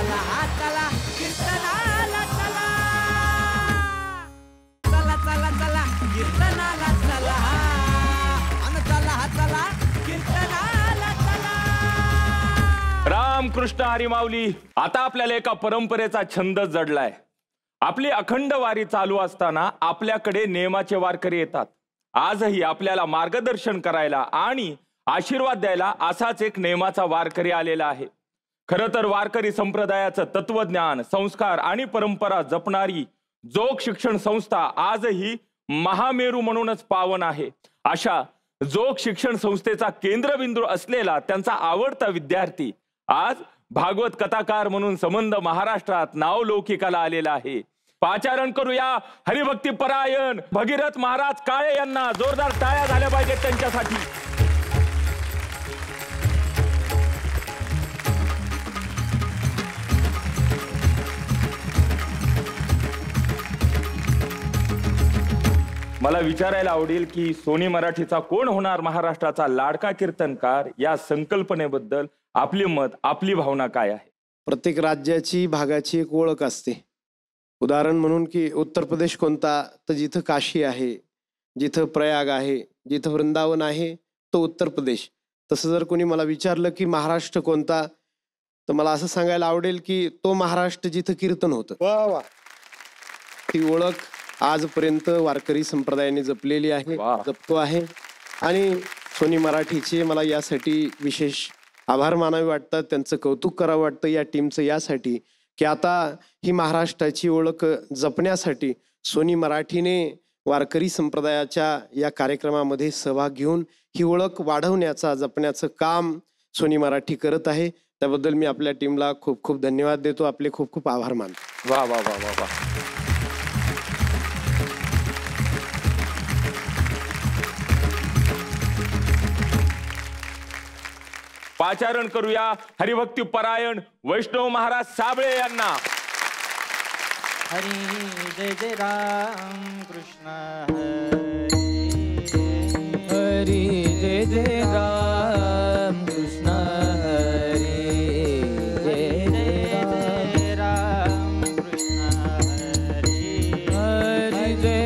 चला चला कीर्तनाला चला चला चला चला कीर्तनाला चला अन चला चला कीर्तनाला चला। रामकृष्ण हरी माऊली। आता आपल्याला एका परंपरेचा छंद जडलाय। आपली अखंड वारी चालू असताना आपल्याकडे नेमाचे वारकरी येतात। आजही आपल्याला मार्गदर्शन करायला आणि आशीर्वाद द्यायला असाच एक नेमाचा वारकरी आलेला आहे। खरं तर वारकरी संप्रदायाचं तत्वज्ञान, संस्कार आणि परंपरा जपणारी जोग शिक्षण संस्था आजही महामेरू म्हणूनच पावन आहे। अशा जोग शिक्षण संस्थेचा केंद्रबिंदू असलेला त्यांचा आवडता विद्यार्थी आज भागवत कथाकार म्हणून संबंध महाराष्ट्रात नावलौकिकाला आलेला आहे। पाचारण करूया हरिभक्ती परायण भगीरथ महाराज काळे यांना। जोरदार टाळ्या झाल्या पाहिजेत त्यांच्यासाठी। मला विचारायला आवडेल की सोनी मराठीचा कोण होणार महाराष्ट्राचा लाडका कीर्तनकार, या संकल्पनेबद्दल आपले मत, आपली भावना काय आहे? प्रत्येक राज्याची भागाची एक ओळख असते। उदाहरण म्हणून की उत्तर प्रदेश कोणता, तर जिथं काशी आहे, जिथं प्रयाग आहे, जिथं वृंदावन आहे तो उत्तर प्रदेश। तसं जर कोणी मला विचारलं की महाराष्ट्र कोणता, तर मला असं सांगायला आवडेल की तो महाराष्ट्र जिथं कीर्तन होतं। वा वा। ती ओळख आजपर्यंत वारकरी संप्रदायाने जपलेली आहे, जपतो आहे। आणि सोनी मराठीचे मला यासाठी विशेष आभार मानावे वाटतात, त्यांचं कौतुक करावं वाटतं या टीमचं, यासाठी की आता ही महाराष्ट्राची ओळख जपण्यासाठी सोनी मराठीने वारकरी संप्रदायाच्या या कार्यक्रमामध्ये सहभाग घेऊन ही ओळख वाढवण्याचा, जपण्याचं काम सोनी मराठी करत आहे। त्याबद्दल मी आपल्या टीमला खूप खूप धन्यवाद देतो, आपले खूप खूप आभार मानतो। वा वा वा वा वा। पाचारण करूया हरिभक्ती परायण वैष्णव महाराज साबळे यांना। हरी जय जय राम कृष्ण हरी जय जय राम कृष्ण हरी जय जय राम कृष्ण हरी हरी जय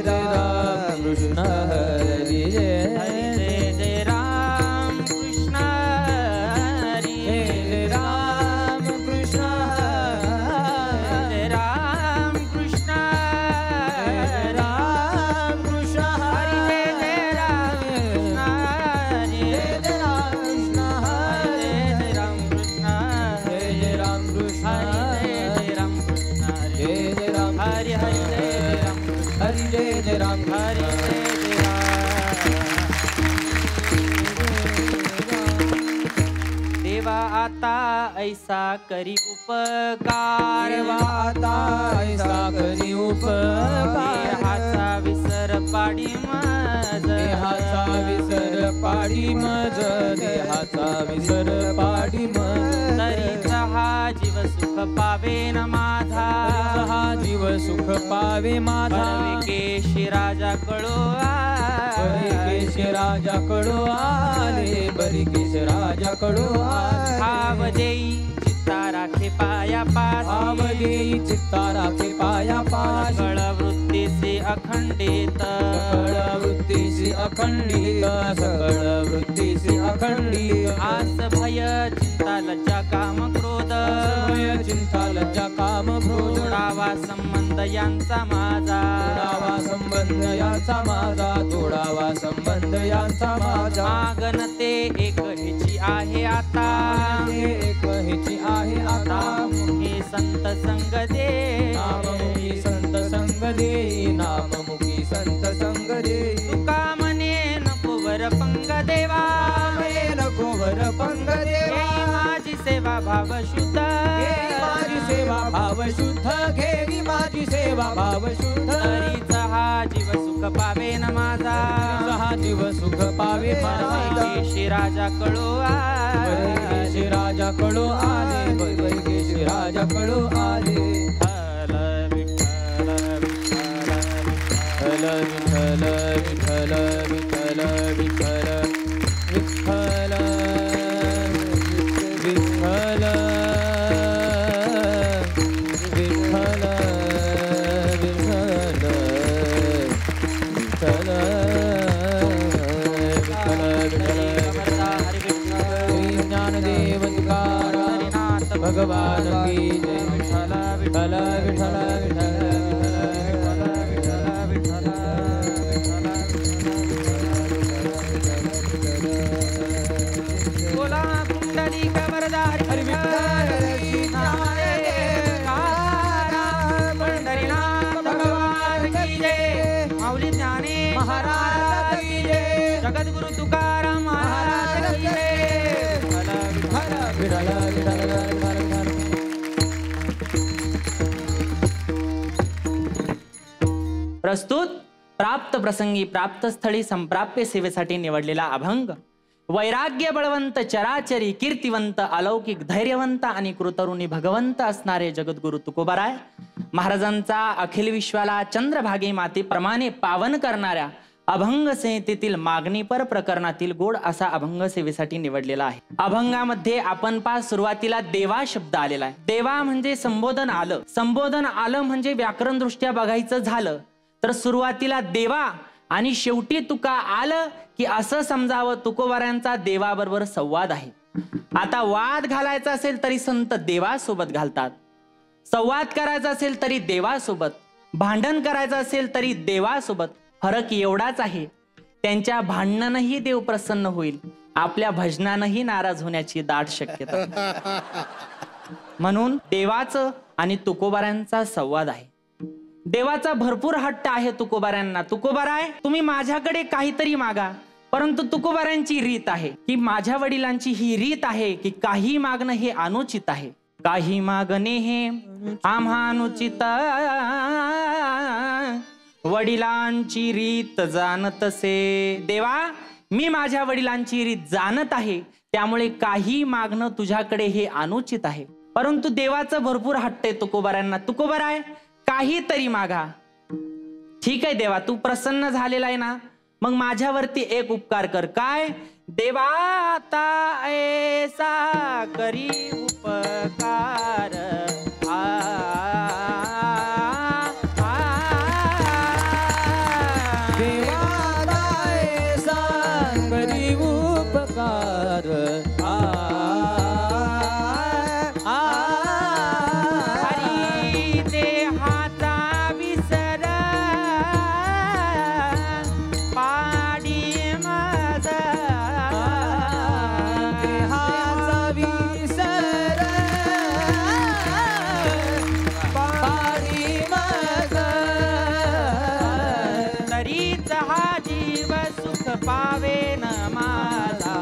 राम कृष्ण हरी जय राम कृष्ण हरी राम कृष्ण जय राम कृष्ण राम कृष्ण हरी जय राम हरी जय राम हरे राम कृष्ण जय राम कृष्ण जय राम कृष्ण जय राम हरि हरि जय राम हरि जय राम हरि जय राम। देवा आता ऐसा करी उपकार, देवा आता ऐसा करी उपकार, देहाचा विसर पाडी मज, देहाचा विसर पाडी मज, देहाचा विसर पाडी मज, तरीचा हा जीव सुख पावे न माझा, हा जीव सुख पावे माझा, केशी राजा कळो बरिकेश राजा कडो आले, बरिकेश राजा कडो आले, भाव देई चित्ता राखे पाया पास, भाव देई चित्ता राखे पाया पास, सकळ वृत्तीसी अखंडित, सकळ वृत्तीसी अखंडित, सकळ वृत्तीसी अखंडित, आस भय चिंता लज्जा काम क्रोध, भय चिंता लज्जा काम क्रोध, तोडावा संबंध यांचा माझा, तोडावा संबंध यांचा माझा, तोडावा संबंध यांचा माझा, मागन ते एक हेची आहे आता, एक हेची आहे आता, मुखी संत संग दे, नाममुखी संत संग दे, नाममुखी संत संग दे, तुका म्हणे नको वर पंग देवा, नको वर पंग देवा, घेई माझी सेवा भाव शुद्ध, घेई माझी सेवा भाव शुद्ध, घेई माझी सेवा भाव शुद्ध, तरीच हा जीव सुख पावे न माझा, हा जीव सुख पावे माझा, केशी राजा कळो बरिकेश राजा कडो आले, बरिकेश राजा कडो आले, विठ्ठल विठ्ठल विठ्ठल विठ्ठल विठ्ठल विठ्ठल विठ्ठल विठ्ठल भगवान की जय विठ्ठल विठ्ठल विठ्ठल विठ्ठल बोला पुंडलिक वरदा हरी पंढरीनाथ भगवान की जय माऊली ज्ञाने महाराज की जय जगद्गुरु तुकाराम महाराज की जय प्रस्तुत प्राप्त प्रसंगी प्राप्त स्थळी संप्राप्य सेवेसाठी निवडलेला अभंग वैराग्य बळवंत चराचरी कीर्तिवंत अलौकिक धैर्यवंत आणि कृतरुणी भगवंत असणारे जगद्गुरु तुकोबाराय महाराजांचा अखिल विश्वाला चंद्रभागे मातेप्रमाणे पावन करणाऱ्या अभंग संहितेतील मागणीपर प्रकरणातील गोड असा अभंग सेवेसाठी निवडलेला आहे. अभंगामध्ये आपण सुरुवातीला देवा शब्द आलेला आहे. देवा म्हणजे संबोधन आलं. संबोधन आलं म्हणजे व्याकरण दृष्ट्या बघायचं झालं तर सुरुवातीला देवा आणि शेवटी तुका आलं की असं समजावं तुकोबारायांचा देवाबरोबर संवाद आहे. आता वाद घालायचा असेल तरी संत देवासोबत घालतात. संवाद करायचा असेल तरी देवासोबत. भांडण करायचं असेल तरी देवासोबत. फरक एवढाच आहे त्यांच्या भांडणानंही देव प्रसन्न होईल, आपल्या भजनानंही नाराज होण्याची दाट शक्यता. म्हणून देवाचं आणि तुकोबारायांचा संवाद आहे. देवाचा भरपूर हट्ट आहे तुकोबारायांना. तुकोबाराय तुम्ही माझ्याकडे काहीतरी मागा. परंतु तुकोबारायांची रीत आहे की माझ्या वडिलांची ही रीत आहे की काही मागणं हे अनुचित आहे. काही मागणे हे आम्हा अनुचित वडिलांची रीत जाणतसे. देवा मी माझ्या वडिलांची रीत जाणत आहे त्यामुळे काही मागणं तुझ्याकडे हे अनुचित आहे. परंतु देवाचं भरपूर हट्ट आहे तुकोबारायांना. तुकोबाराय काहीतरी मागा. ठीक आहे देवा तू प्रसन्न झालेला आहे ना मग माझ्यावरती एक उपकार कर. काय देवा आता ऐसा करी उपकार पावे न माझा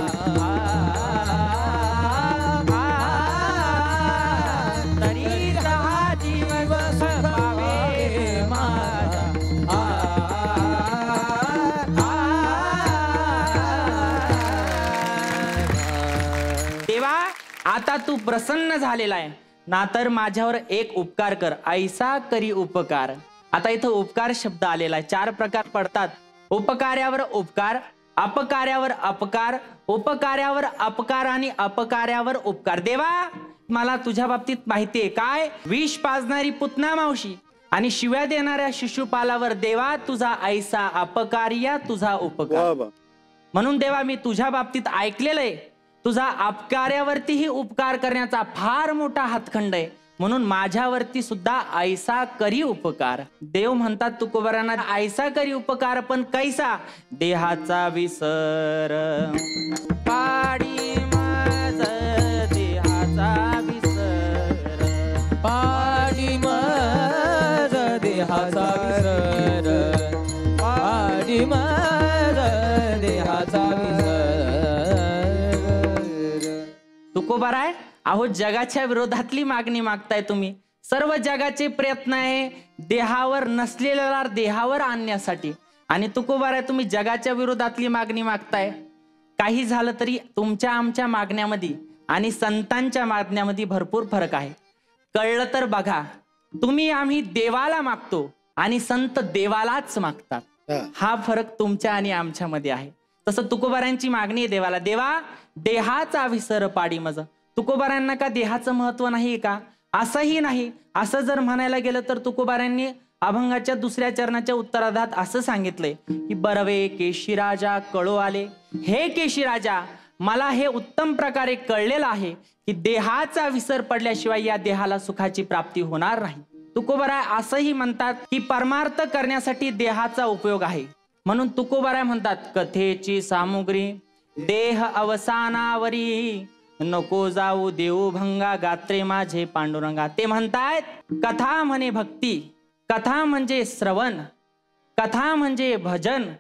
तरी हा दिवस पावे माझा. देवा आता तू प्रसन्न झालेला आहे ना तर माझ्यावर एक उपकार कर. ऐसा करी उपकार. आता इथं उपकार शब्द आलेला आहे. 4 प्रकार पडतात. उपकार्यावर उपकार, अपकार्यावर अपकार, उपकार्यावर अपकार आणि अपकार्यावर उपकार. देवा मला तुझ्या बाबतीत माहिती आहे. काय विष पाजणारी पुतना मावशी आणि शिव्या देणाऱ्या शिशुपालावर देवा तुझा ऐसा अपकार्या तुझा उपकार. म्हणून देवा मी तुझ्या बाबतीत ऐकलेलं आहे तुझा अपकार्यावरतीही उपकार करण्याचा फार मोठा हातखंड आहे. म्हणून माझ्यावरती सुद्धा ऐसा करी उपकार. देव म्हणतात तुकोबारांना ऐसा करी उपकार पण कैसा. देहाचा विसर पाडी माझ देहाचा विसर पाडी माझ देहाचा विसर पाडी माझ देहाचा विसर. तुकोबाराय अहो जगाच्या विरोधातली मागणी मागताय तुम्ही. सर्व जगाचे प्रयत्न आहे देहावर नसलेला देहावर आणण्यासाठी आणि तुकोबाराय तुम्ही जगाच्या विरोधातली मागणी मागताय. काही झालं तरी तुमच्या आमच्या मागण्यामध्ये आणि संतांच्या मागण्यामध्ये भरपूर फरक आहे. कळलं तर बघा. तुम्ही आम्ही देवाला मागतो आणि संत देवालाच मागतात. हा फरक तुमच्या आणि आमच्यामध्ये आहे. तसं तुकोबारायांची मागणी आहे देवाला. देवा देहाचा विसर पाडी मज. तुकोबारायांना का देहाचं महत्व नाही का? असंही नाही. असं जर म्हणायला गेलं तर तुकोबारायांनी अभंगाच्या 2ऱ्या चरणाच्या उत्तरार्धात असं सांगितलंय की बरवे केशी राजा कळो आले. हे केशी राजा मला हे उत्तम प्रकारे कळलेलं आहे की देहाचा विसर पडल्याशिवाय या देहाला सुखाची प्राप्ती होणार नाही. तुकोबाराय असंही म्हणतात की परमार्थ करण्यासाठी देहाचा उपयोग आहे. म्हणून तुकोबाराय म्हणतात कथेची सामुग्री देह अवसानावरी नको जाऊ देऊ भंगा गात्रे माझे पांडुरंगा. ते म्हणतायत कथा म्हणे भक्ती, कथा म्हणजे श्रवण, कथा म्हणजे भजन,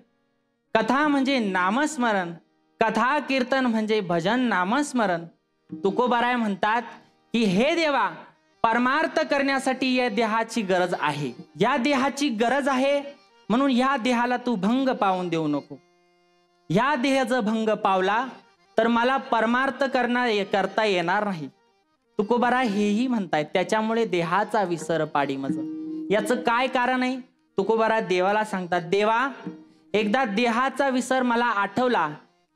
कथा म्हणजे नामस्मरण, कथा कीर्तन म्हणजे भजन नामस्मरण. तुकोबाराय म्हणतात की हे देवा परमार्थ करण्यासाठी या देहाची गरज आहे, या देहाची गरज आहे म्हणून या देहाला तू भंग पावून देऊ नको. या देहाचा भंग पावला तर मला परमार्थ करता येणार नाही. तुकोबाराय हेही म्हणतायत त्याच्यामुळे देहाचा विसर पाडी मज. याचं काय कारण आहे? तुकोबाराय देवाला सांगतात देवा एकदा देहाचा विसर मला आठवला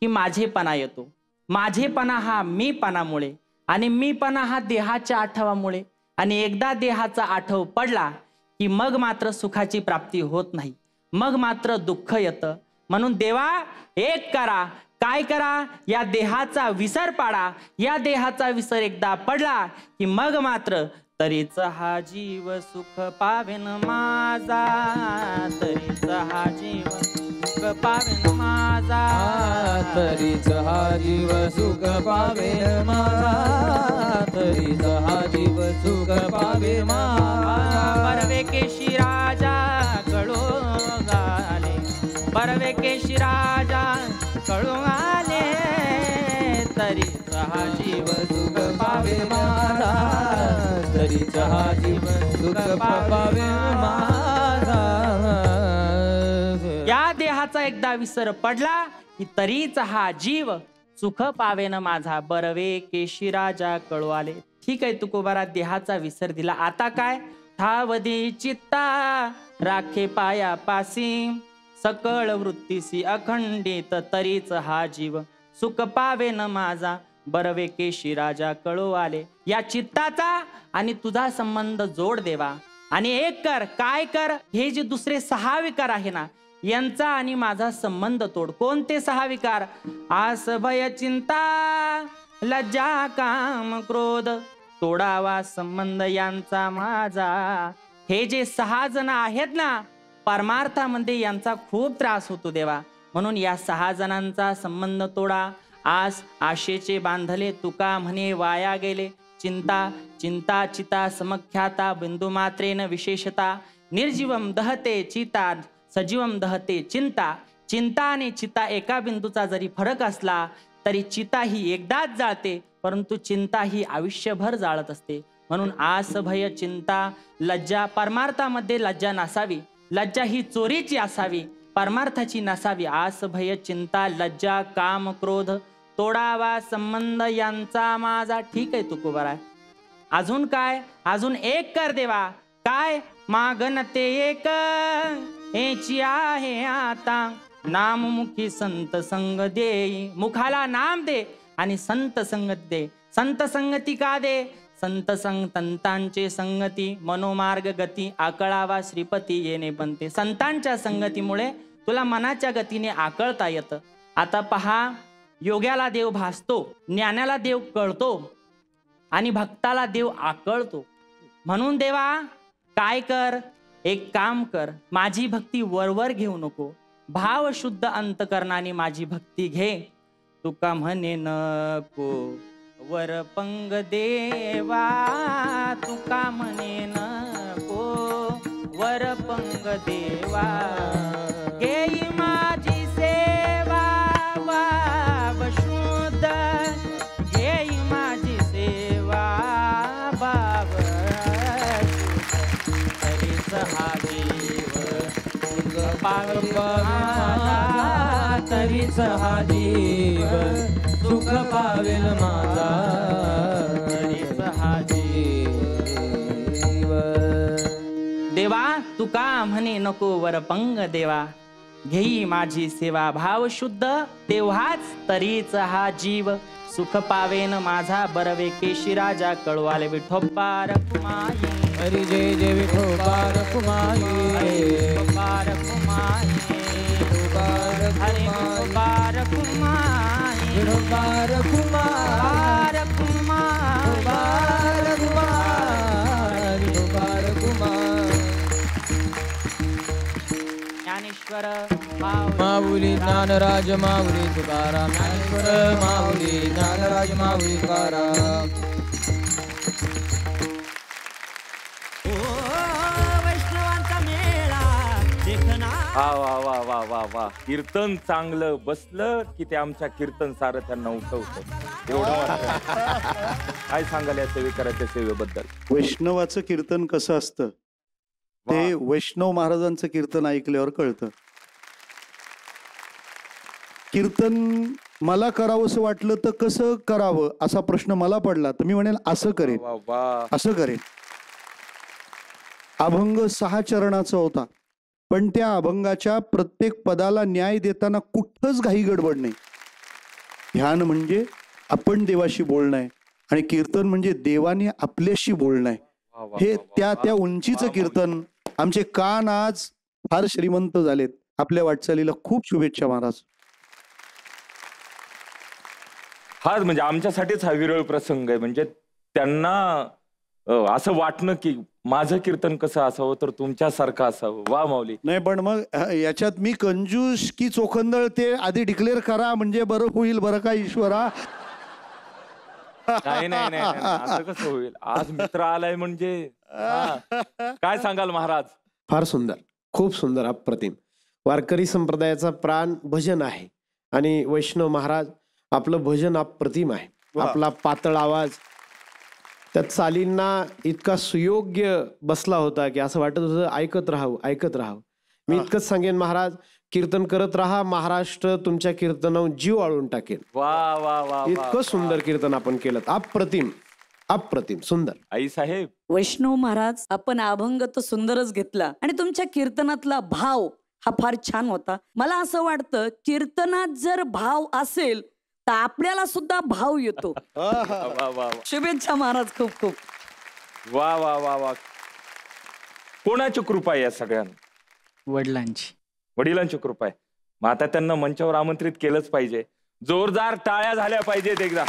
की माझेपणा येतो. माझेपणा हा मीपणामुळे आणि मीपणा हा देहाच्या आठवामुळे, आणि एकदा देहाचा आठव पडला की मग मात्र सुखाची प्राप्ती होत नाही, मग मात्र दुःख येतं. म्हणून देवा एक करा, काय करा? या देहाचा विसर पाडा. या देहाचा विसर एकदा पडला की मग मात्र तरीच हा जीव सुख पावेन माझा, तरीच हा जीव सुख पावेन माझा, तरीच हा जीव सुख पावेन माझा, तरीच हा जीव सुख पावे माझा. परवे केशी राजा कळो गाले, परवे केशी राजा कळो आले, तरीच हा जीव सुख पावे माझा, तरीच हा जीव सुख पावे माझा. या देहाचा एकदा विसर पडला की तरीच हा जीव सुख पावेन माझा, बरवे केशी राजा कळू आले. ठीक आहे तुकोबारा देहाचा विसर दिला, आता काय? ठावदी चित्ता राखे पाया पासी, सकळ वृत्तीसी अखंडित तरीच हा जीव सुख पावेन माझा, बरवे केशी राजा कळू आले. या चित्ताचा आणि तुझा संबंध जोड देवा आणि एक कर. काय कर? हे जे दुसरे 6 विकार आहे ना यांचा आणि माझा संबंध तोड. कोणते 6 विकार? आस भय चिंता लज्जा काम क्रोध, तोडावा संबंध यांचा माझा. हे जे 6 जण आहेत ना परमार्थामध्ये यांचा खूप त्रास होतो देवा, म्हणून या 6 जणांचा संबंध तोडा. आस आशेचे बांधले तुका म्हणे वाया गेले, चिंता चिंता चिता समख्याता बिंदू मात्रेन विशेषता, निर्जीवम दहते चिता सजीवम दहते चिंता. चिंता आणि चिता एका बिंदूचा जरी फरक असला तरी चिता ही एकदाच जाळते, परंतु चिंता ही आयुष्यभर जाळत असते. म्हणून आस भय चिंता लज्जा, परमार्थामध्ये लज्जा नसावी, लज्जा ही चोरीची असावी, परमार्थाची नसावी. आस भय चिंता लज्जा काम क्रोध, तोडावा संबंध यांचा माझा. ठीक आहे तुकोबाराय, अजून काय? अजून एक कर देवा. काय? मागन ते एक याची आहे आता, नाममुखी संत संग दे. मुखाला नाम दे आणि संत संगत दे. संत संगती का दे? संत संतांचे संगती मनोमार्ग गती, आकळावा श्रीपती येणे बनते. संतांच्या संगतीमुळे तुला मनाच्या गतीने आकळता येतं. आता पहा, योग्याला देव भासतो, ज्ञानाला देव कळतो आणि भक्ताला देव आकळतो. म्हणून देवा काय कर? एक काम कर, माझी भक्ती वरवर घेऊ नको, भाव शुद्ध अंतकरणाने माझी भक्ती घे. तुका म्हणे नको वर पंग देवा, तुका म्हणे नको वर पंग देवा, घेई माझी सेवा भाव शुद्ध, घेई माझी सेवा भाव शुद्ध, तरीच हा जीव सुख पावे माझा, तरीच हा जीव सुख पावेल माझा, तरीच हा जीव. देवा तुका म्हणे नको वरपंग देवा, घेई माझी सेवा भाव शुद्ध, तेव्हाच तरीच हा जीव सुख पावेन माझा. बरवे केशी राजा कळवाले विठोबा रखुमाई, हरी जय जय विठोबा रखुमाई, विठोबा रखुमाई, हरी विठोबा रखुमाई, विठोबार कुमार कुमार कुमार विठोबार कुमार ज्ञानेश्वर माऊली ज्ञानराज माऊली तुकाराम ज्ञानेश्वर माऊली ज्ञानराज माऊली तुकाराम वा वा वा वा वा वा कीर्तन चांगलं बसलं की ते आमच्या कीर्तन सारथ्यांना उठवतं एवढं वाटतं. काय सांगाल या सेवेकराच्या सेवेबद्दल? वैष्णवाचं कीर्तन कसं असतं ते वैष्णव महाराजांचं कीर्तन ऐकल्यावर कळतं. कीर्तन मला करावंसं वाटलं तर कसं करावं असा प्रश्न मला पडला तर मी म्हणेल असं करेन, वा वा असं करेन. अभंग 6 चरणाचा होता, पण त्या अभंगाच्या प्रत्येक पदाला न्याय देताना कुठंच घाई गडबड नाही. ध्यान म्हणजे आपण देवाशी बोलणं आहे आणि कीर्तन म्हणजे देवाने आपल्याशी बोलणं आहे. हे त्या उंचीचं कीर्तन. आमचे कान आज फार श्रीमंत झालेत. आपल्या वाटचालीला खूप शुभेच्छा महाराज. हा म्हणजे आमच्यासाठीच हा विरळ प्रसंग आहे. म्हणजे त्यांना असं वाटणं की माझं कीर्तन कसं असावं तर तुमच्यासारखं असावं. वा माऊली. नाही पण मग याच्यात मी कंजूस की चोखंदळ ते आधी डिक्लेअर करा म्हणजे बरं होईल बरं का ईश्वरा. नाही नाही नाही असं कसं होईल. आज मित्र आलाय म्हणजे काय सांगाल महाराज? फार सुंदर, खूप सुंदर, अप्रतिम. वारकरी संप्रदायाचा प्राण भजन आहे आणि वैष्णव महाराज आपलं भजन अप्रतिम आहे. आपला पातळ आवाज त्या चालींना इतका सुयोग्य बसला होता की असं वाटत होतं ऐकत राहावं ऐकत राहावं. मी इतकंच सांगेन महाराज, कीर्तन करत राहा, महाराष्ट्र तुमच्या कीर्तनावर जीव आळून टाकेल. वा वा वा. इतकं सुंदर कीर्तन आपण केलं, अप्रतिम अप्रतिम सुंदर. आई साहेब, वैष्णव महाराज, आपण अभंग तर सुंदरच घेतला आणि तुमच्या कीर्तनातला भाव हा फार छान होता. मला असं वाटतं कीर्तनात जर भाव असेल तर आपल्याला सुद्धा भाव येतो. वा वा शुभेच्छा महाराज, खूप खूप. वा वा वा वा. कोणाची कृपा आहे या सगळ्यांना? वडिलांची. वडिलांची कृपा आहे. मग आता त्यांना मंचावर आमंत्रित केलंच पाहिजे. जोरदार टाळ्या झाल्या पाहिजेत एकदा.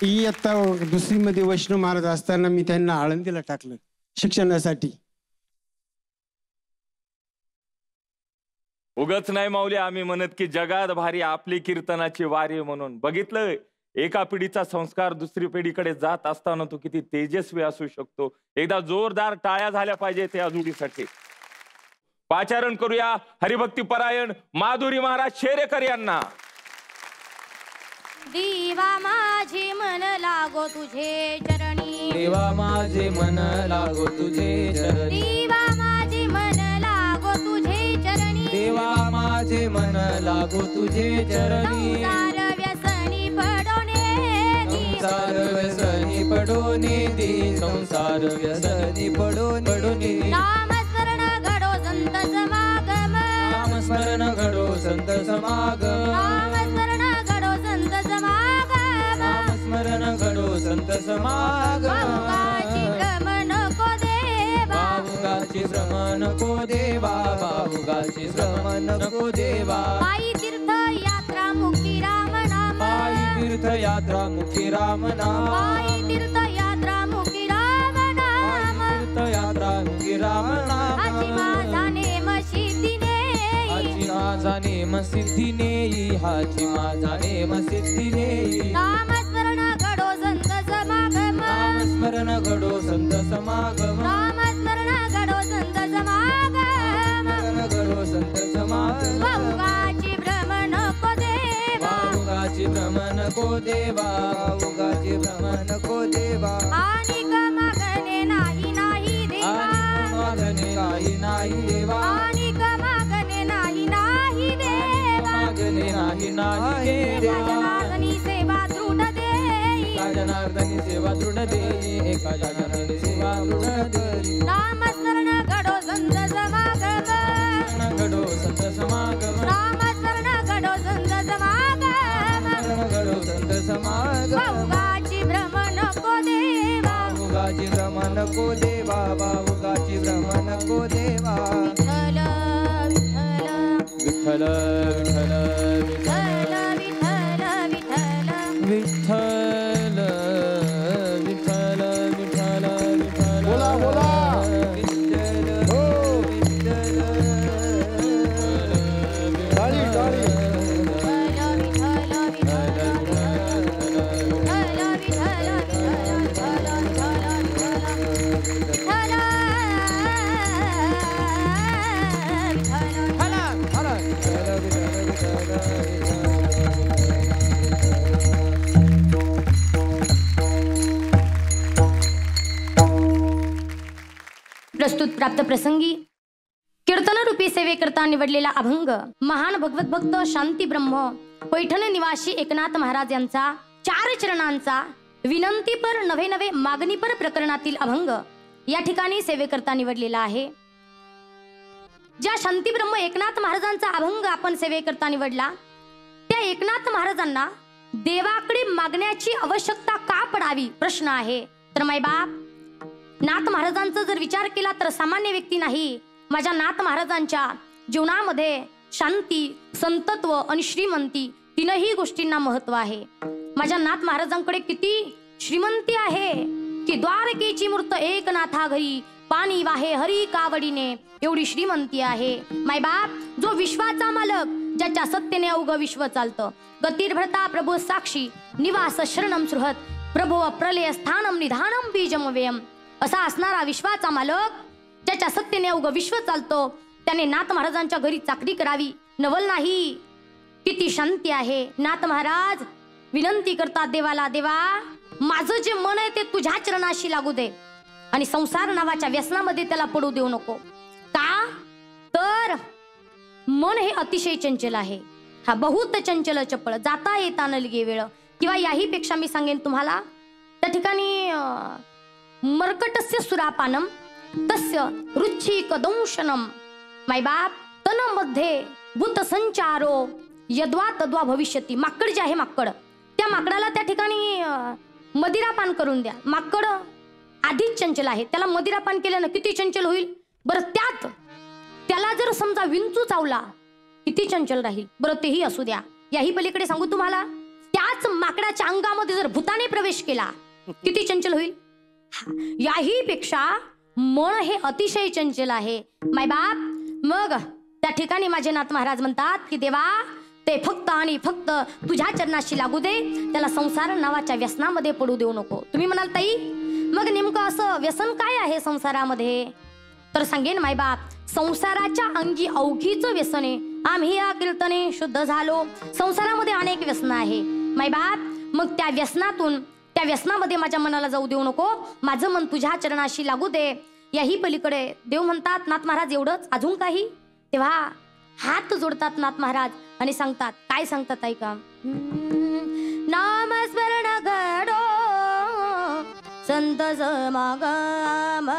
इयत्ता 2री मध्ये वैष्णव महाराज असताना मी त्यांना आळंदीला टाकलं शिक्षणासाठी. उगच नाही माऊली आम्ही म्हणत की जगात भारी आपली कीर्तनाची वारी म्हणून. बघितलं एका पिढीचा संस्कार दुसरी पिढीकडे जात असताना तो किती तेजस्वी असू शकतो. एकदा जोरदार टाळ्या झाल्या पाहिजेत या जोडीसाठी. पाचारण करूया हरिभक्ती परायण माधुरी महाराज शेरेकर यांना. देवा माझे मन लागो तुझे चरणी, देवा माझे मन लागो तुझे चरणी, देवा माझे मन लागो तुझे चरणी, देवा माझे मन लागो तुझे चरणी. संसार व्यसनी पडोने संसार व्यसनी पडोने दी, संसार व्यसनी पडोने नामस्मरण घडो संत समागम, नामस्मरण घडो संत समागम, नामस्मरण घडो संत समागम, नामस्मरण घडो संत समागम. भावुकाची भ्रम नको देवा, भावुकाची भ्रम नको देवा. पायी तीर्थ यात्रा मुक्ती राम नाम, पायी तीर्थ यात्रा मुखी राम नाम, पायी तीर्थ यात्रा मुक्ती राम नाम, तीर्थ यात्रा मुखी राम नाम. आजी माझा नेम सिद्धीने, हाची माझा नेम सिद्धीने, हाची माझा नेम सिद्धीने. नामस्मरण घडो संत समागम, नामस्मरण घडो संत समागम, नामस्मरण घडो संत समागम, घडो संत समागम. भावुकाची भ्रम नको देवा, भावुकाची भ्रम नको देवा, भावुकाची भ्रम नको देवा. आणिक मागणे नाही नाही देवा, मागणे काही नाही देवा, आणिक मागणे नाही नाही देवा, मागणे नाही नाही एका देवा. जनार्दनी सेवा दृढ देई, एका जनार्दनी सेवा दृढ देई, एका जनार्दनी सेवा दृढ देई. नामस्मरण घडो संत समागम, घडो संत समागम, नामस्मरण घडो संत समागम, घडो संत समागम. भावुकाची भ्रम नको देवा, भावुकाची भ्रम नको देवा, भावुकाची भ्रम नको देवा. विठ्ठल विठ्ठल विठ्ठल विठ्ठल विठ्ठल विठ्ठल विठ्ठल प्रस्तुत प्राप्त प्रसंगी कीर्तनरूपी सेवेकरता निवडलेला अभंग महान भगवत भक्त शांती ब्रह्म पैठण निवासी एकनाथ महाराज यांचा 4 चरणांचा विनंतीपर नवे नवे मागणीपर प्रकरणातील अभंग या ठिकाणी सेवेकरता निवडलेला आहे. ज्या शांती ब्रह्म एकनाथ महाराजांचा अभंग आपण सेवेकरता निवडला त्या एकनाथ महाराजांना देवाकडे मागण्याची आवश्यकता का पडावी प्रश्न आहे. तर मायबाप नाथ महाराजांचा जर विचार केला तर सामान्य व्यक्ती नाही. माझ्या नाथ महाराजांच्या जीवनामध्ये शांती, संतत्व आणि श्रीमंती तीनही गोष्टींना महत्व आहे. माझ्या नाथ महाराजांकडे किती श्रीमंती आहे की द्वारकेची मूर्त एकनाथा घरी पाणी वाहे हरी कावडीने एवढी श्रीमंती आहे. मायबाप जो विश्वाचा मालक ज्याच्या सत्तेने अवघ विश्व चालतं गतिर्भरता प्रभू साक्षी निवास शरणम सुहत प्रभो प्रलय स्थानम निधानम बीजम व्ययम असा असणारा विश्वाचा मालक ज्याच्या सत्तेने अवघ विश्व चालतो त्याने नाथ महाराजांच्या घरी चाकरी करावी नवल नाही. किती शांती आहे. नाथ महाराज विनंती करतात देवाला, देवा माझं जे मन आहे ते तुझ्या चरणाशी लागू दे आणि संसार नावाच्या व्यसनामध्ये त्याला पडू देऊ नको. का तर मन हे अतिशय चंचल आहे. हा बहुत चंचल चपळ जाता येता न लगे वेळ. किंवा याही पेक्षा मी सांगेन तुम्हाला त्या ठिकाणी मर्कटस्य सुरापानम तस्य रुचिक दंशनम. मायबाप तन मध्ये भूत संचारो यद्वा तद्वा भविष्यती. माकड जे आहे माकड त्या माकडाला त्या ठिकाणी मदिरापान करून द्या. माकड आधीच चंचल आहे त्याला मदिरापान केल्यानं किती चंचल होईल बरं. त्यात त्याला जर समजा विंचू चावला किती चंचल राहील बरं. तेही असू द्या. याही पलीकडे सांगू तुम्हाला त्याच माकडाच्या अंगामध्ये जर भूताने प्रवेश केला किती चंचल होईल. याही पेक्षा मन हे अतिशय चंचल आहे. मायबाप मग त्या ठिकाणी माझे नाथ महाराज म्हणतात की देवा ते फक्त आणि फक्त तुझ्या चरणाशी लागू दे त्याला संसार नावाच्या व्यसनामध्ये पडू देऊ नको. तुम्ही म्हणाल ताई मग नेमकं असं व्यसन काय आहे संसारामध्ये. तर सांगेन मायबाप संसाराच्या अंगी अवघीच व्यसने आम्ही या कीर्तने शुद्ध झालो. संसारामध्ये अनेक व्यसन आहे मायबाप. मग त्या व्यसनामध्ये माझ्या मनाला जाऊ देऊ नको. माझं मन तुझ्या चरणाशी लागू दे. याही पलीकडे देव म्हणतात नाथ महाराज एवढंच अजून काही. तेव्हा हात जोडतात नाथ महाराज आणि सांगतात काय सांगतात ऐका. नामस्मरण घडो संत समागम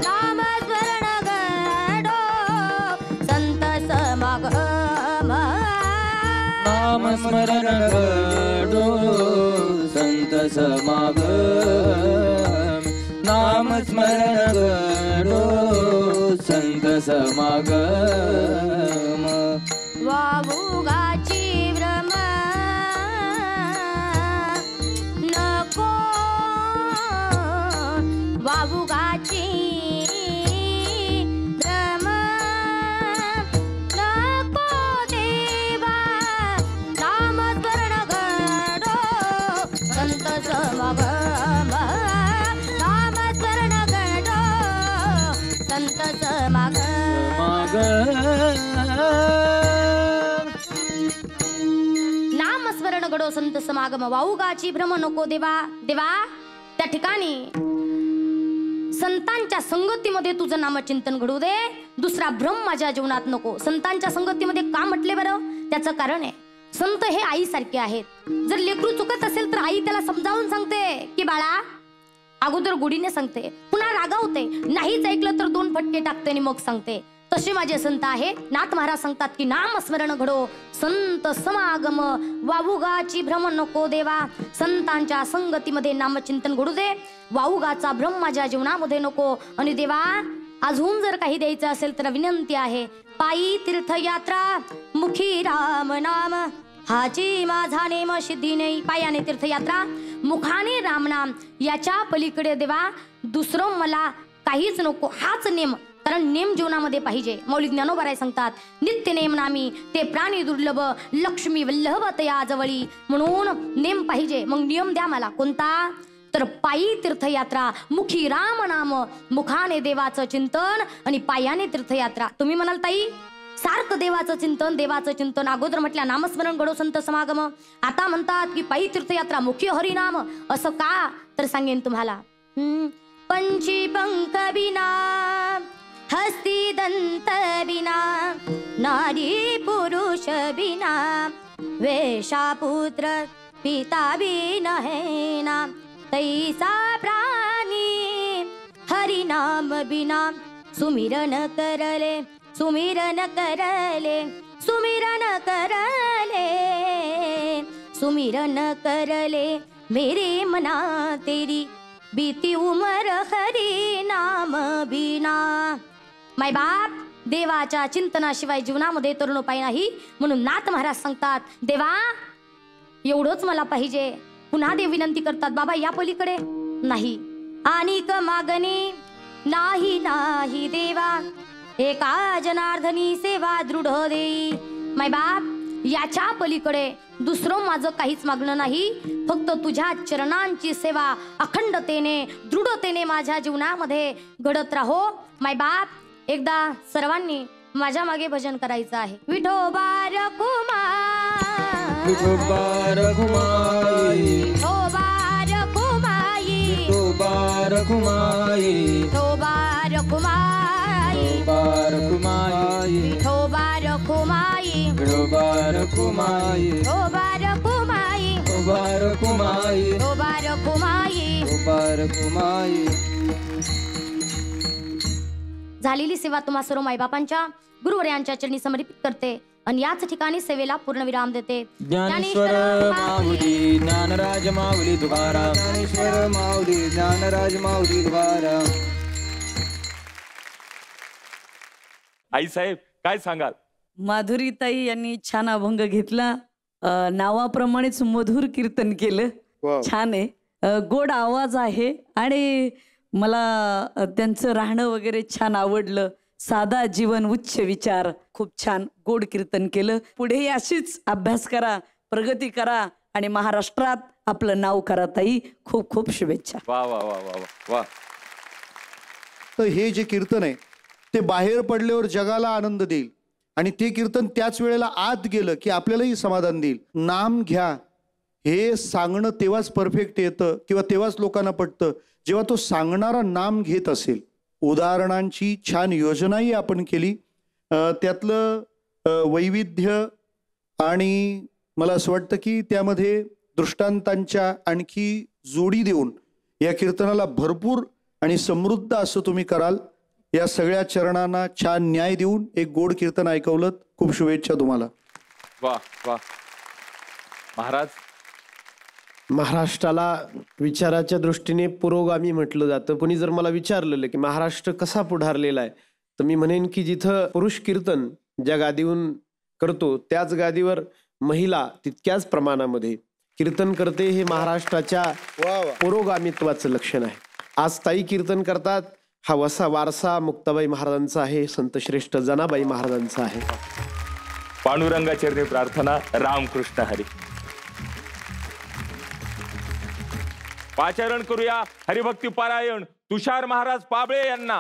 नामस्मरण घडो संत समागम नामस्मरण घडो संत समागम नामस्मरण घडो संत समागम. वावुगाची भ्रम नको वावुगाची भ्रम नको देवा नामस्मरण घडो संत समागम नामस्मरण घडो संत समागम. नामस्मरण घडो संत समागम वाऊगाची भ्रम नको देवा. देवा त्या ठिकाणी संतांच्या संगतीमध्ये तुझं नामचिंतन घडू दे. दुसरा भ्रम माझ्या जीवनात नको. संतांच्या संगतीमध्ये का म्हटले बरं त्याचं कारण आहे संत हे आईसारखे आहेत. जर लेकरू चुकत असेल तर आई त्याला समजावून सांगते की बाळा अगोदर गुढीने सांगते पुन्हा रागावते नाहीच ऐकलं तर 2 फटके टाकते आणि मग सांगते. तसे माझे संत आहे. नाथ महाराज सांगतात की नामस्मरण घडो संत समागम वावुगाची भ्रम नको देवा. संतांच्या संगतीमध्ये नामचिंतन घडू दे. वावुगाचा भ्रम माझ्या जीवनामध्ये नको. आणि देवा अजून जर काही द्यायचं असेल तर विनंती आहे. पायी तीर्थयात्रा मुखी राम नाम हाची माझा नेम सिद्धी नाही. पायाने तीर्थयात्रा मुखाने राम नाम याच्या पलीकडे देवा दुसरं मला काहीच नको. हाच नेम कारण नेम जीवनामध्ये पाहिजे. मौलिक ज्ञानोबराय सांगतात नित्य नेम नामी ते प्राणी दुर्लभ लक्ष्मी वल्लभ तया जवळी. म्हणून नेम पाहिजे. मग नियम द्या मला कोणता तर पायी तीर्थयात्रा मुखी राम नाम मुखाने देवाचं चिंतन आणि पायाने तीर्थयात्रा. तुम्ही म्हणाल ताई सारखं देवाचं चिंतन अगोदर म्हटल्या नामस्मरण घडो संत समागम आता म्हणतात की पायी तीर्थयात्रा मुखी हरिनाम. असं का तर सांगेन तुम्हाला. पंच पंछी पंख बिना हस्ती दंत बिना नारी पुरुष बिना वेशा पुत्र पिता बिन है ना तैसा प्राणी हरि नाम बिना सुमिरन करले सुमिरन करले सुमिरन करले सुमिरन करले मेरे मना तेरी बीती उमर हरी नाम बिना. माय बाप देवाच्या चिंतनाशिवाय जीवनामध्ये तरुण उपाय नाही म्हणून नाथ महाराज सांगतात देवा एवढंच मला पाहिजे. पुन्हा देव विनंती करतात बाबा या पलीकडे नाही आणि क मागणी नाही नाही देवा एका जनार्दनी सेवा दृढ देई. माय बाप याच्या पलीकडे दुसरं माझं काहीच मागणं नाही फक्त तुझ्या चरणांची सेवा अखंडतेने दृढतेने माझ्या जीवनामध्ये घडत राहो. माय बाप एकदा सर्वांनी माझ्या मागे भजन करायचं आहे. विठोबा रखुमाई विठोबा रखुमाई विठोबा रखुमाई विठोबा रखुमाई विठोबा रखुमाई विठोबा रखुमाई विठोबा रखुमाई विठोबा रखुमाई विठोबा रखुमाई विठोबा रखुमाई विठोबा रखुमाई विठोबा रखुमाई. झालेली सेवा तुम्हा सर्व मायबापांच्या गुरुवर्यांच्या चरणी समर्पित करते आणि याच ठिकाणी सेवेला पूर्णविराम देते. ज्ञानेश्वर माऊली ज्ञानराज माऊली तुकाराम ज्ञानेश्वर माऊली ज्ञानराज माऊली तुकाराम. आई साहेब काय सांगाल? माधुरीताई यांनी छान अभंग घेतला. नावाप्रमाणेच मधुर कीर्तन केलं. छान आहे. गोड आवाज आहे आणि मला त्यांचं राहणं वगैरे छान आवडलं. साधा जीवन उच्च विचार खूप छान गोड कीर्तन केलं. पुढेही अशीच अभ्यास करा प्रगती करा आणि महाराष्ट्रात आपलं नाव करा ताई. खूप खूप शुभेच्छा. वा वा वा वा वा वा. तर हे जे कीर्तन आहे ते बाहेर पडल्यावर जगाला आनंद देईल आणि ते कीर्तन त्याच वेळेला आत गेलं की आपल्यालाही समाधान देईल. नाम घ्या हे सांगणं तेव्हाच परफेक्ट येतं किंवा तेव्हाच लोकांना पटतं जेव्हा तो सांगणारा नाम घेत असेल. उदाहरणांची छान योजनाही आपण केली. त्यातलं वैविध्य आणि मला असं वाटतं की त्यामध्ये दृष्टांतांच्या आणखी जोडी देऊन या कीर्तनाला भरपूर आणि समृद्ध असं तुम्ही कराल. या सगळ्या चरणांना छान न्याय देऊन एक गोड कीर्तन ऐकवलं. खूप शुभेच्छा तुम्हाला. वा वा. महाराज महाराष्ट्राला विचाराच्या दृष्टीने पुरोगामी म्हटलं जातं. कोणी जर मला विचारलेलं की महाराष्ट्र कसा पुढारलेला आहे तर मी म्हणेन की जिथं पुरुष कीर्तन ज्या गादीहून करतो त्याच गादीवर महिला तितक्याच प्रमाणामध्ये कीर्तन करते. हे महाराष्ट्राच्या पुरोगामित्वाचं लक्षण आहे. आज ताई कीर्तन करतात. हा वसा वारसा मुक्ताबाई महाराजांचा आहे. संतश्रेष्ठ जनाबाई महाराजांचा आहे. पांडुरंगा चरणी प्रार्थना. रामकृष्ण हरी. पाचारण करूया हरिभक्ती पारायण तुषार महाराज पाबळे यांना.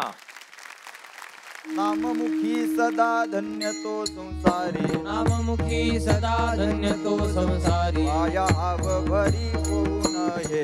नाममुखी सदा धन्य तो संसारी नाममुखी सदा धन्य तो संसारी. वाया आव भरी होऊ नये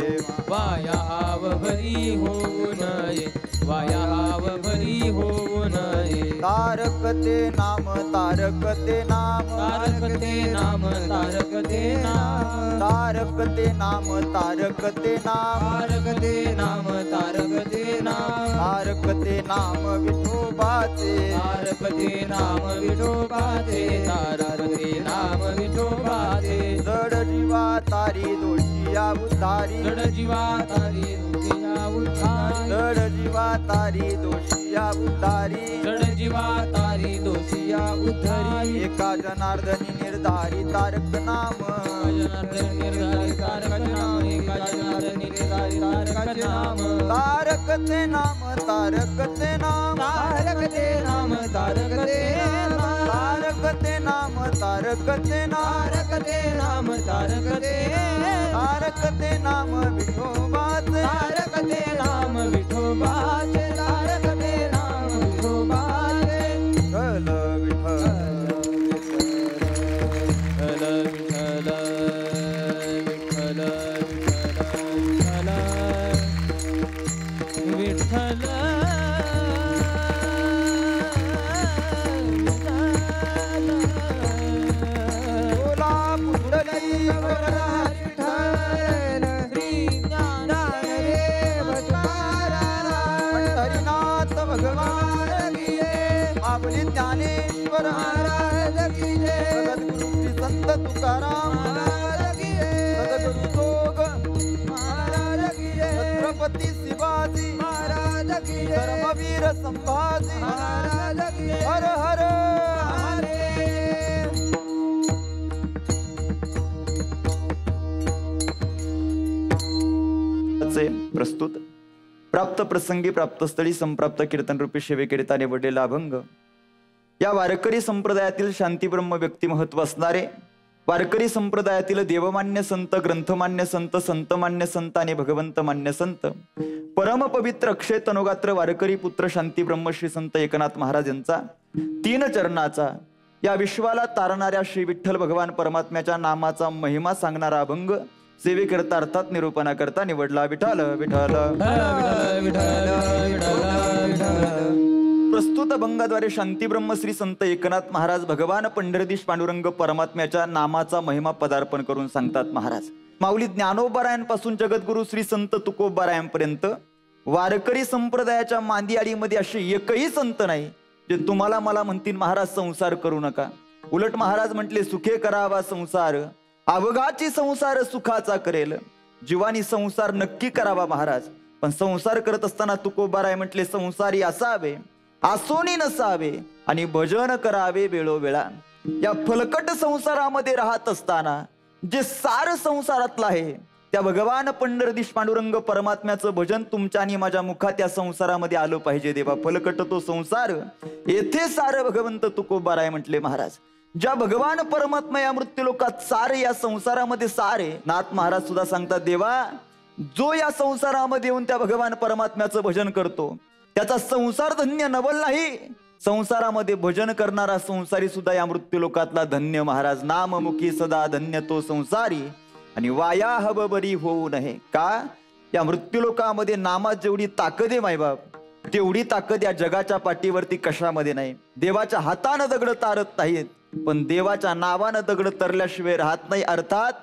वाया आव भरी होऊ नये वाया आव भरी होऊ नये. तारकते नाम तारकते नाम तारकते नाम तारकते नाम तारकते नाम तारकते नाम तारकते नाम तारकते नाम तारकते नाम विठोबाचे तारकते नाम विठोबाचे तारकते नाम विठोबाचे. जड जीवा तारी दोषिया उद्धारी जड जीवा तारी दोषिया उद्धारी जड जीवा तारी दोषिया उद्धारी जड जीवा तारी दोषिया उद्धारी. एका जनार्दनी निर्धारी तारक नाम जनार्दनी निर्धारी तारक नाम एका जनार्दनी निर्धारी तारक नाम. तारकते नाम तारकते नाम तारकते नाम तारकते नाम तारकते नाम तारकते तारकते नाम तारकते तारकते नाम विठोबाचे तारकते नाम विठोबाचे तारकते नाम विठोबाचे. विठ्ठल विठ्ठल विठ्ठल विठ्ठल हरिनाथ भगवान की जय, आपली ज्ञानेश्वर महाराज की जय, सद्गुरु श्री संत तुकाराम महाराज की जय, सद्गुरु जोग महाराज की जय, छत्रपती शिवाजी महाराज की जय, धर्मवीर संभाजी महाराज की जय, हर हर प्रस्तुत प्राप्त प्रसंगी प्राप्तस्थळी संप्राप्त कीर्तन रूपी सेवेकरिता निवडलेला अभंग या वारकरी संप्रदायातील शांतीब्रह्म व्यक्तिमहत्व असणारे वारकरी संप्रदायातील देवमान्य संत, ग्रंथमान्य संत, संतमान्य संत आणि भगवंत मान्य संत, परमपवित्र अक्षय तनोगात्र वारकरी पुत्र शांतीब्रह्म श्री संत एकनाथ महाराज यांचा 3 चरणाचा या विश्वाला तारणाऱ्या श्री विठ्ठल भगवान परमात्म्याच्या नामाचा महिमा सांगणारा अभंग सेवेकरता अर्थात निरूपणा करता निवडला. विठ्ठल विठ्ठल. प्रस्तुत अभंगाद्वारे शांतीब्रह्म श्री संत एकनाथ महाराज भगवान पंढरदीश पांडुरंग परमात्म्याच्या नामाचा महिमा पदार्पण करून सांगतात. महाराज माऊली ज्ञानोबारायांपासून जगद्गुरु श्री संत तुकोबारायांपर्यंत वारकरी संप्रदायाच्या मांदियाळीमध्ये असे एकही संत नाही जे तुम्हाला मला म्हणतील महाराज संसार करू नका. उलट महाराज म्हटले सुखे करावा संसार, अवघाची संसार सुखाचा करेल. जीवानी संसार नक्की करावा महाराज, पण संसार करत असताना तुकोबाराय म्हटले संसारी असावे, आसोनी नसावे आणि भजन करावे वेळोवेळा. या फलकट संसारामध्ये राहत असताना जे सार संसारातलं आहे त्या भगवान पंढरदीश पांडुरंग परमात्म्याचं भजन तुमच्या आणि माझ्या मुखात या संसारामध्ये आलं पाहिजे. देवा फलकट तो संसार, येथे सार भगवंत तुकोबाराय म्हटले महाराज. ज्या भगवान परमात्मा या मृत्यूलोकात सार, या संसारामध्ये सार आहे. नाथ महाराज सुद्धा सांगतात देवा जो या संसारामध्ये येऊन त्या भगवान परमात्म्याचं भजन करतो त्याचा संसार धन्य नवल नाही, संसारामध्ये भजन करणारा संसारी सुद्धा या मृत्यूलोकातला धन्य. महाराज नाममुखी सदा धन्य तो संसारी आणि वाया हव बरी होऊ नये. का या मृत्यूलोकामध्ये नामात जेवढी ताकद आहे मायबाप तेवढी ताकद या जगाच्या पाठीवरती कशामध्ये नाही. देवाच्या हातानं दगड तारत नाहीत, पण देवाच्या नावानं दगड तरल्याशिवाय राहत नाही. अर्थात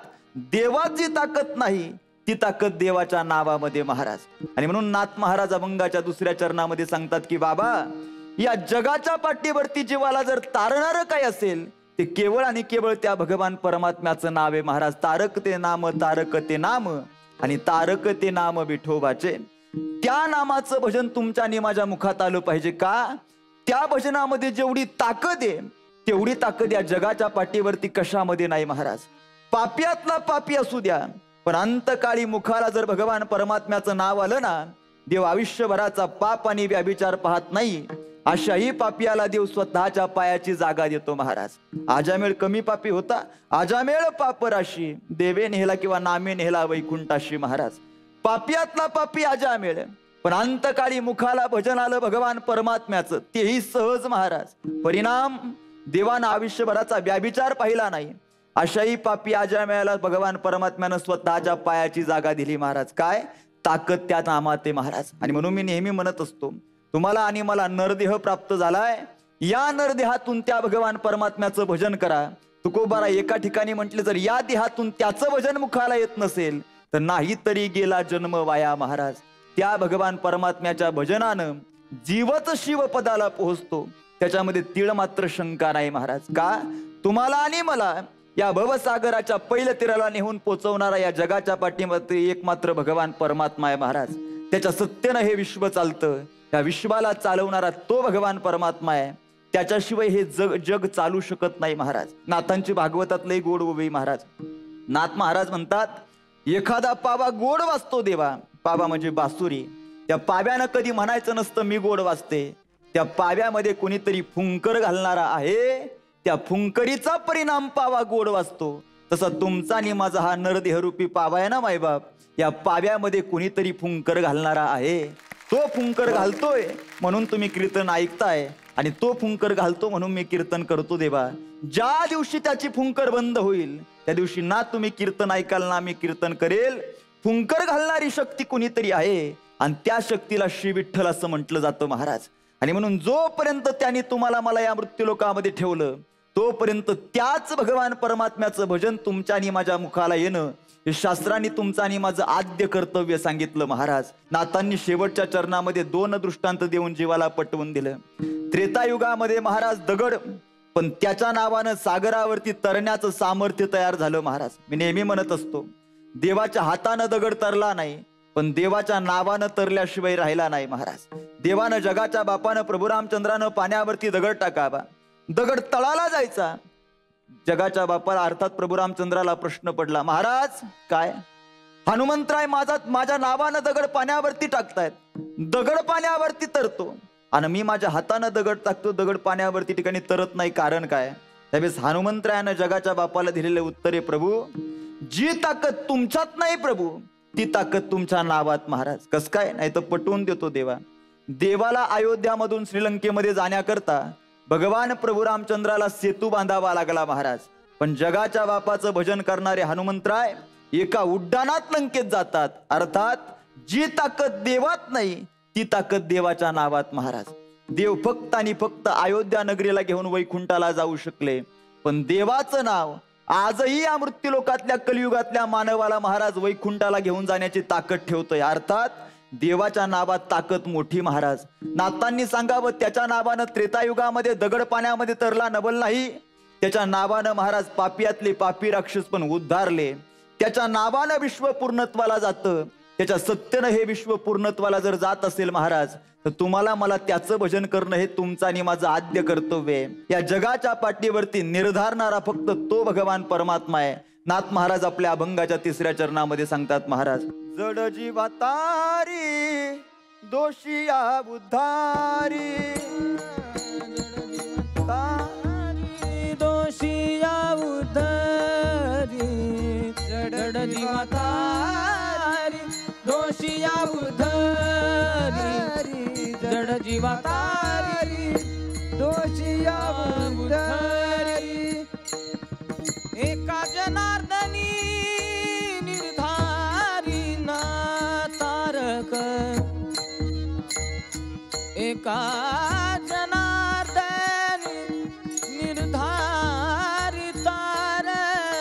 देवाची ताकद नाही, ती ताकद देवाच्या नावामध्ये महाराज. आणि म्हणून नाथ महाराज अभंगाच्या 2ऱ्या चरणामध्ये सांगतात की बाबा या जगाच्या पाठीवरती जीवाला जर तारणार काय असेल ते केवळ आणि केवळ त्या भगवान परमात्म्याचं नाव आहे महाराज. तारक ते नाम, तारक ते नाम आणि तारक ते नाम विठोबाचे. त्या नामाचं भजन तुमच्या आणि माझ्या मुखात आलं पाहिजे. का त्या भजनामध्ये जेवढी ताकद आहे तेवढी ताकद या जगाच्या पाठीवरती कशामध्ये नाही महाराज. पापियातला पापी असू द्या, पण अंतकाळी मुखाला जर भगवान परमात्म्याचं नाव आलं ना, देव आयुष्यभराचा पाप आणि व्याभिचार पाहत नाही. अशाही पापियाला देव स्वतःच्या पायाची जागा देतो महाराज. आजामेळ कमी पापी होता, आजामेळ पाप राशी, देवे नेहला किंवा नामे नेहला वैकुंठाशी. महाराज पापियातला पापी आजामेळ, पण अंतकाळी मुखाला भजन आलं भगवान परमात्म्याचं, तेही सहज महाराज. परिणाम देवानं आयुष्यभराचा व्याभिचार पाहिला नाही. अशाही पापी आजामेळाला भगवान परमात्म्यानं स्वतःच्या पायाची जागा दिली महाराज. काय ताकद त्या नामात आहे महाराज. आणि म्हणून मी नेहमी म्हणत असतो तुम्हाला आणि मला नरदेह प्राप्त झालाय, या नरदेहातून त्या भगवान परमात्म्याचं भजन करा. तुकोबारा एका ठिकाणी म्हटले जर या देहातून त्याचं भजन मुखाला येत नसेल तर नाही तरी गेला जन्म वाया महाराज. त्या भगवान परमात्म्याच्या भजनानं जीवच शिवपदाला पोहोचतो, त्याच्यामध्ये तीळ मात्र शंका नाही महाराज. का तुम्हाला आणि मला या भवसागराच्या पहिल्या तीराला नेहून पोचवणारा या जगाच्या पाठीमध्ये एकमात्र भगवान परमात्मा आहे महाराज. त्याच्या सत्तेनं हे विश्व चालतं, या विश्वाला चालवणारा तो भगवान परमात्मा आहे. त्याच्याशिवाय हे जग चालू शकत नाही महाराज. नाथांची भागवतातले गोड ओवी महाराज. नाथ महाराज म्हणतात एखादा पावा गोड वाजतो देवा, पावा म्हणजे बासुरी, त्या पाव्यानं कधी म्हणायचं नसतं मी गोड वाजते. त्या पाव्यामध्ये कोणीतरी फुंकर घालणारा आहे, त्या फुंकरीचा परिणाम पावा गोड वाजतो. तसा तुमचा आणि माझा हा नरदेहरूपी पावा आहे ना मायबाप, या पाव्यामध्ये कोणीतरी फुंकर घालणारा आहे. तो फुंकर घालतोय म्हणून तुम्ही कीर्तन ऐकताय, आणि तो फुंकर घालतो म्हणून मी कीर्तन करतो देवा. ज्या दिवशी त्याची फुंकर बंद होईल त्या दिवशी ना तुम्ही कीर्तन ऐकाल ना मी कीर्तन करेल. फुंकर घालणारी शक्ती कोणीतरी आहे, आणि त्या शक्तीला श्री विठ्ठल असं म्हटलं जातं महाराज. आणि म्हणून जोपर्यंत त्यांनी तुम्हाला मला या मृत्यूलोकामध्ये ठेवलं तोपर्यंत त्याच भगवान परमात्म्याचं भजन तुमच्या आणि माझ्या मुखाला येणं हे शास्त्रांनी तुमचं आणि माझं आद्य कर्तव्य सांगितलं महाराज. नाथांनी शेवटच्या चरणामध्ये 2 दृष्टांत देऊन जीवाला पटवून दिलं. त्रेतायुगामध्ये महाराज दगड, पण त्याच्या नावानं सागरावरती तरण्याचं सामर्थ्य तयार झालं महाराज. मी नेहमी म्हणत असतो, देवाच्या हातानं दगड तरला नाही, पण देवाच्या नावानं तरल्याशिवाय राहिला नाही महाराज. देवानं जगाच्या बापानं प्रभू रामचंद्रानं पाण्यावरती दगड टाकावा, दगड तळाला जायचा. जगाच्या बापाला अर्थात प्रभू रामचंद्राला प्रश्न पडला, महाराज काय हनुमंतराय माझ्या नावानं दगड पाण्यावरती टाकतायत, दगड पाण्यावरती तरतो आणि मी माझ्या हातानं दगड टाकतो, दगड पाण्यावरती ठिकाणी तरत नाही, कारण काय? त्यावेळेस हनुमंतरायानं जगाच्या बापाला दिलेले उत्तर आहे, प्रभू जी ताकद तुमच्यात नाही प्रभू ती ताकद तुमच्या नावात महाराज. कस काय? नाही तर पटवून देतो देवा. देवाला अयोध्यामधून श्रीलंकेमध्ये जाण्याकरता भगवान प्रभू रामचंद्राला सेतू बांधावा लागला महाराज. पण जगाच्या बापाचं भजन करणारे हनुमंतराय एका उड्डाणात लंकेत जातात. अर्थात जी ताकद देवात नाही ती ताकद देवाच्या नावात महाराज. देव फक्त आणि फक्त अयोध्या नगरीला घेऊन वैकुंठाला जाऊ शकले, पण देवाचं नाव आजही या मृत्यूलोकातल्या कलियुगातल्या मानवाला महाराज वैकुंठाला घेऊन जाण्याची ताकद ठेवतोय. अर्थात देवाच्या नावात ताकद मोठी महाराज. नाथांनी सांगावं, त्याच्या नावानं त्रेतायुगामध्ये दगड पाण्यामध्ये तरला नवल नाही, त्याच्या नावानं महाराज पापियातले पापी राक्षस पण उद्धारले. त्याच्या नावानं विश्व पूर्णत्वाला जातं, त्याच्या सत्यानं हे विश्व पूर्णत्वाला जर जात असेल महाराज, तर तुम्हाला मला त्याचं भजन करणं हे तुमचं आणि माझं आद्य कर्तव्य आहे. या जगाच्या पाठीवरती निर्धारणारा फक्त तो भगवान परमात्मा आहे. नाथ महाराज आपल्या अभंगाच्या 3ऱ्या चरणामध्ये सांगतात महाराज, जड जीवा तारी दोषिया उद्धारी, दोषिया उद्धारी, जड जीवा तारी दोषिया उद्धारी, जड जीवा तारी दोषिया उद्धारी, एका जनार्दनी निर्धारी ना तारक, एका जनार्दनी निर्धारी तारक,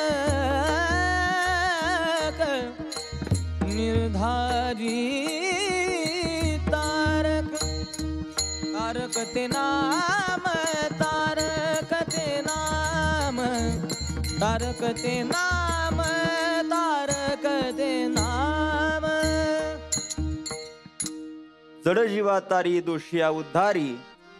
निर्धारी तारक, तारक ते नाम, तारक ते नाम, तारक ते नाम, तारक ते नाम. जड जीवा तारी दोषिया उद्धारी,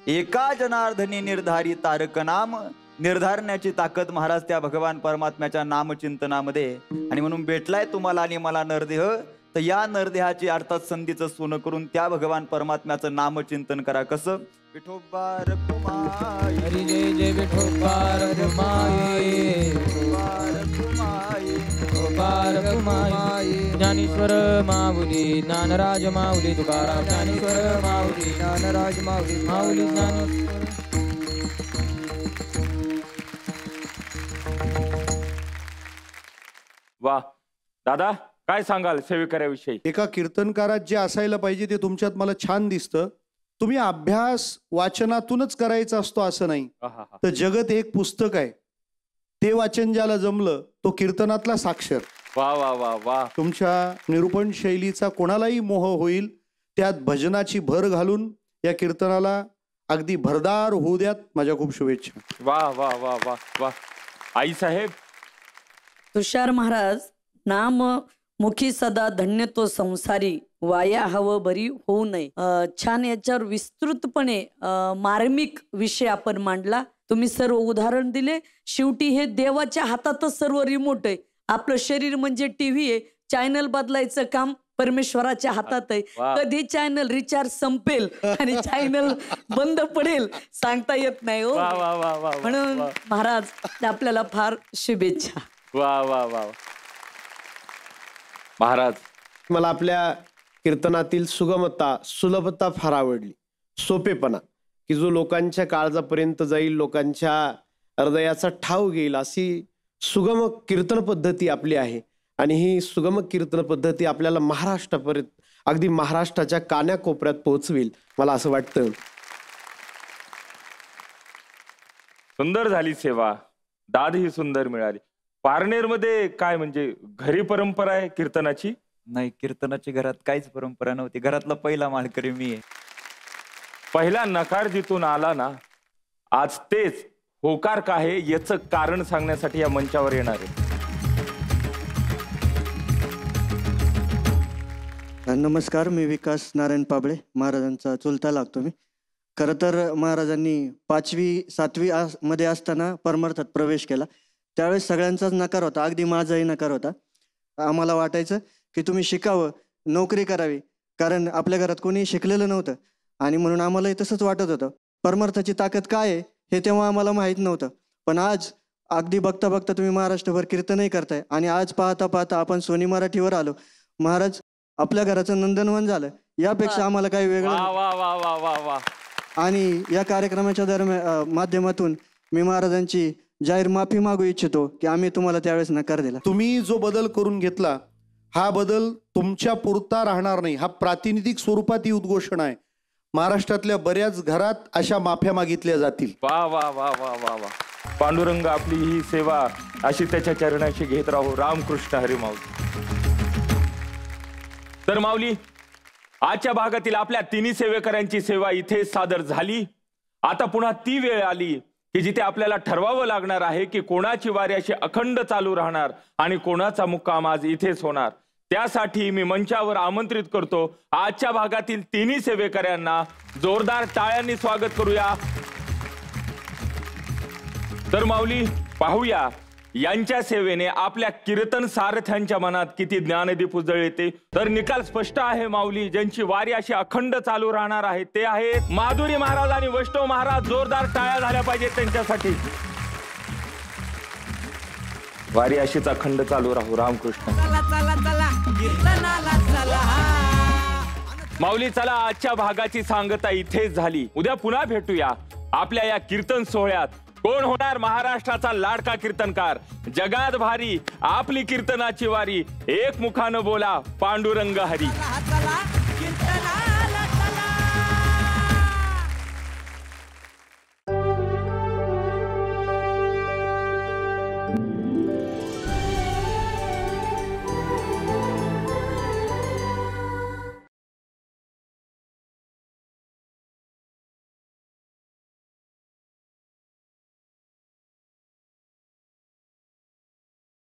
एका जनार्दनी निर्धारी तारक नाम. निर्धारण्याची ताकद महाराज त्या भगवान परमात्म्याच्या नामचिंतनामध्ये. आणि म्हणून भेटलाय तुम्हाला आणि मला नरदेह, तर या नरदेहाची अर्थात संधीचं सोनं करून त्या भगवान परमात्म्याचं नामचिंतन करा. कसं? विठोबा रखुमाई, हरी जय जय विठोबा रखुमाई, विठोबा रखुमाई, ज्ञानेश्वर माऊली ज्ञानराज माऊली तुकाराम, ज्ञानेश्वर माऊली ज्ञानराज माऊली, माऊली ज्ञानेश्वर. वा दादा, काय सांगाल सेविकाऱ्याविषयी? एका कीर्तनकारात जे असायला पाहिजे ते तुमच्यात मला छान दिसतं. तुम्ही अभ्यास वाचनातूनच करायचा असतो असं नाही. तर जगत एक पुस्तक आहे, ते वाचन ज्याला जमलं तो कीर्तनातला साक्षर. वा वा वा वा. तुमच्या निरूपण शैलीचा कोणालाही मोह होईल, त्यात भजनाची भर घालून या कीर्तनाला अगदी भरदार होऊ द्यात. माझ्या खूप शुभेच्छा. वा वा वा वा वा. आई साहेब. तुषार महाराज, नाम मुखी सदा धन्य तो संसारी, वाया हवं बरी होऊ नये. छान याच्यावर विस्तृतपणे मार्मिक विषय आपण मांडला. तुम्ही सर्व उदाहरण दिले. शेवटी हे देवाच्या हातातच सर्व रिमोट आहे. आपलं शरीर म्हणजे टीव्ही आहे, चॅनल बदलायचं काम परमेश्वराच्या हातात आहे. कधी चॅनल रिचार्ज संपेल आणि चॅनल बंद पडेल सांगता येत नाही हो. म्हणून महाराज आपल्याला फार शुभेच्छा. वा वा वा. महाराज, मला आपल्या कीर्तनातील सुगमता, सुलभता फार आवडली. सोपेपणा, की जो लोकांच्या काळजापर्यंत जाईल, लोकांच्या हृदयाचा ठाव घेईल, अशी सुगम कीर्तन पद्धती आपली आहे. आणि ही सुगम कीर्तन पद्धती आपल्याला महाराष्ट्रापर्यंत अगदी महाराष्ट्राच्या कान्याकोपऱ्यात पोहोचवेल, मला असं वाटतं. सुंदर झाली सेवा, दाद ही सुंदर मिळाली. पारनेरमध्ये काय म्हणजे घरी परंपरा आहे कीर्तनाची? नाही, कीर्तनाची घरात काहीच परंपरा नव्हती. घरातला पहिला माळकरी मी आहे. पहिला नकार जिथून आला ना, आज तेच होकार का आहे याचं कारण सांगण्यासाठी या मंचावर येणार आहे. नमस्कार, मी विकास नारायण पाबळे, महाराजांचा चुलता लागतो मी. खरं तर महाराजांनी 5वी 7वी मध्ये असताना परमार्थात प्रवेश केला. त्यावेळेस सगळ्यांचाच नकार होता, अगदी माझाही नकार होता. आम्हाला वाटायचं की तुम्ही शिकावं, नोकरी करावी, कारण आपल्या घरात कोणी शिकलेलं नव्हतं आणि म्हणून आम्हालाही तसंच वाटत होतं. परमार्थाची ताकद काय आहे हे तेव्हा आम्हाला माहीत नव्हतं. पण आज अगदी बघता बघता तुम्ही महाराष्ट्रभर कीर्तनही करताय आणि आज पाहता पाहता आपण सोनी मराठीवर आलो. महाराज आपल्या घराचं नंदनवन झालं, यापेक्षा आम्हाला काही वेगळं. वा वा वा वा वा वा. आणि या कार्यक्रमाच्या माध्यमातून मी महाराजांची जाहीर माफी मागू इच्छितो की आम्ही तुम्हाला त्यावेळेस नकार दिला. तुम्ही जो बदल करून घेतला हा बदल तुमच्या पुरता राहणार नाही, हा प्रातिनिधिक स्वरूपात ही उद्घोषणा आहे. महाराष्ट्रातल्या बऱ्याच घरात अशा माफ्या मागितल्या जातील. वा वा वा वा वा वा. पांडुरंग आपली ही सेवा अशी त्याच्या चरणाशी घेत राहू. रामकृष्ण हरी माऊली. तर माऊली, आजच्या भागातील आपल्या तिन्ही सेवेकऱ्यांची सेवा इथे सादर झाली. आता पुन्हा ती वेळ आली की जिथे आपल्याला ठरवावं लागणार आहे की कोणाची वारी अशी अखंड चालू राहणार आणि कोणाचा मुक्काम आज इथेच होणार. त्यासाठी मी मंचावर आमंत्रित करतो आजच्या भागातील तिन्ही सेवेकऱ्यांना. जोरदार टाळ्यांनी स्वागत करूया. तर माऊली, पाहूया यांच्या सेवेने आपल्या कीर्तन सारथ्यांच्या मनात किती ज्ञानदीप उजळते. तर निकाल स्पष्ट आहे माऊली, ज्यांची वारी अशी अखंड चालू राहणार आहे ते आहेत माधुरी महाराज आणि वैष्णव महाराज. जोरदार टाळ्या झाल्या पाहिजेत त्यांच्यासाठी. वारी अशीच अखंड चालू राहू. रामकृष्ण. माऊली, चला आजच्या भागाची सांगता इथेच झाली. उद्या पुन्हा भेटूया आपल्या या कीर्तन सोहळ्यात. कोण होणार महाराष्ट्राचा लाडका कीर्तनकार? जगात भारी आपली कीर्तनाची वारी. एक मुखानं बोला पांडुरंग हरी.